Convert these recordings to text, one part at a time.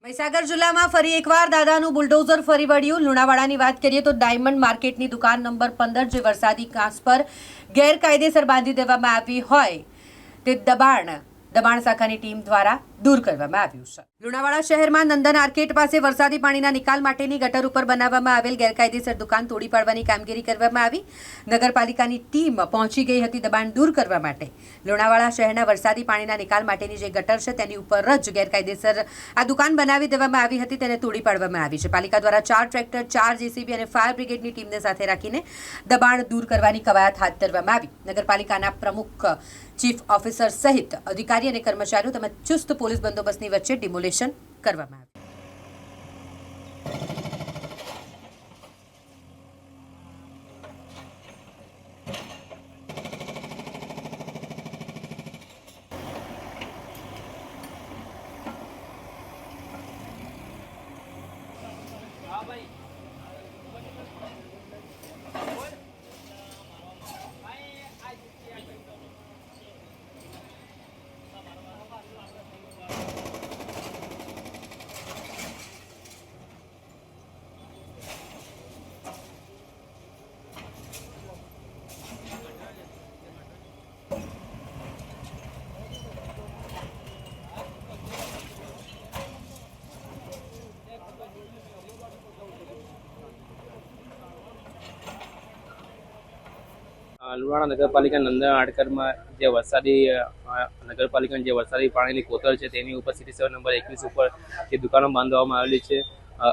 મહીસાગર જિલ્લામાં ફરી એકવાર દાદાનું બુલડોઝર ફરી વળ્યું। લુણાવાડાની વાત કરીએ તો ડાયમંડ માર્કેટની દુકાન નંબર 15 જે વરસાદી કાંસ પર ગેરકાયદેસર બાંધી દેવામાં આવી હોય તે દબાણ શાખાની ટીમ દ્વારા દૂર કરવામાં આવ્યું છે। લુણાવાડા શહેરમાં નંદન આર્કેડ પાસે વરસાદી પાણીના નિકાલ માટેની ગટર ઉપર બનાવવામાં આવેલ ગેરકાયદેસર દુકાન તોડી પાડવાની કામગીરી કરવામાં આવી। નગરપાલિકાની ટીમ પહોંચી ગઈ હતી દબાણ દૂર કરવા માટે। લુણાવાડા શહેરના વરસાદી પાણીના નિકાલ માટેની જે ગટર છે તેની ઉપર જ ગેરકાયદેસર આ દુકાન બનાવી દેવામાં આવી હતી, તેને તોડી પાડવામાં આવી છે। પાલિકા દ્વારા 4 ટ્રેક્ટર, 4 જેસીબી અને ફાયર બ્રિગેડની ટીમને સાથે રાખીને દબાણ દૂર કરવાની કવાયત હાથ ધરવામાં આવી। નગરપાલિકાના પ્રમુખ, ચીફ ઓફિસર સહિત અધિકારી અને કર્મચારીઓ તેમજ ચુસ્ત પોલીસ બંદોબસ્તની વચ્ચે ડિમોલેશન કરવામાં આવ્યું। લુણાવાડા નગરપાલિકા નંદન આર્કેડમાં જે વરસાદી પાણીની કોતર છે તેની ઉપર સિટી સર્વે નંબર 21 ઉપર જે દુકાનો બાંધવામાં આવેલી છે।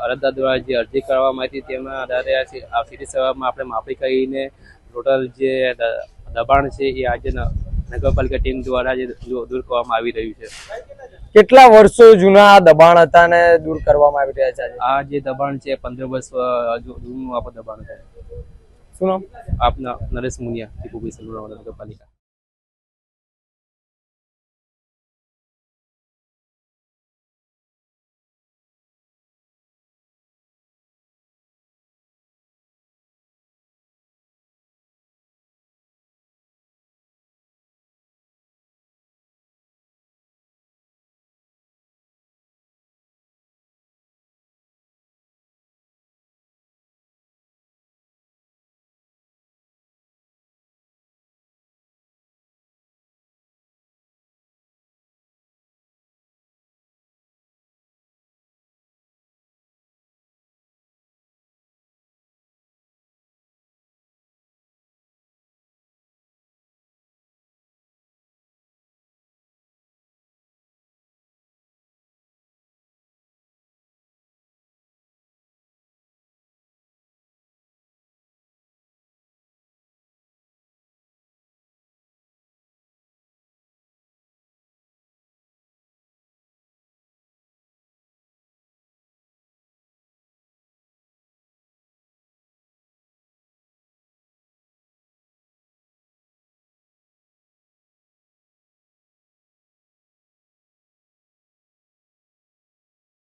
અરજદાર દ્વારા જે અરજી કરવામાં આવી હતી તેના આધારે આ સિટી સર્વેમાં આપણે માપણી કરીને ટોટલ જે દબાણ છે એ આજે નગરપાલિકા ટીમ દ્વારા જે દૂર કરવામાં આવી રહ્યું છે। કેટલા વર્ષો જૂના દબાણ હતા ને દૂર કરવામાં આવી રહ્યા છે? આ જે દબાણ છે 15 વર્ષ જૂનું દબાણ છે। શું નામ આપના? નરેશ મુનિયા, ચીફ ઓફિસર લુણાવાડા નગરપાલિકા।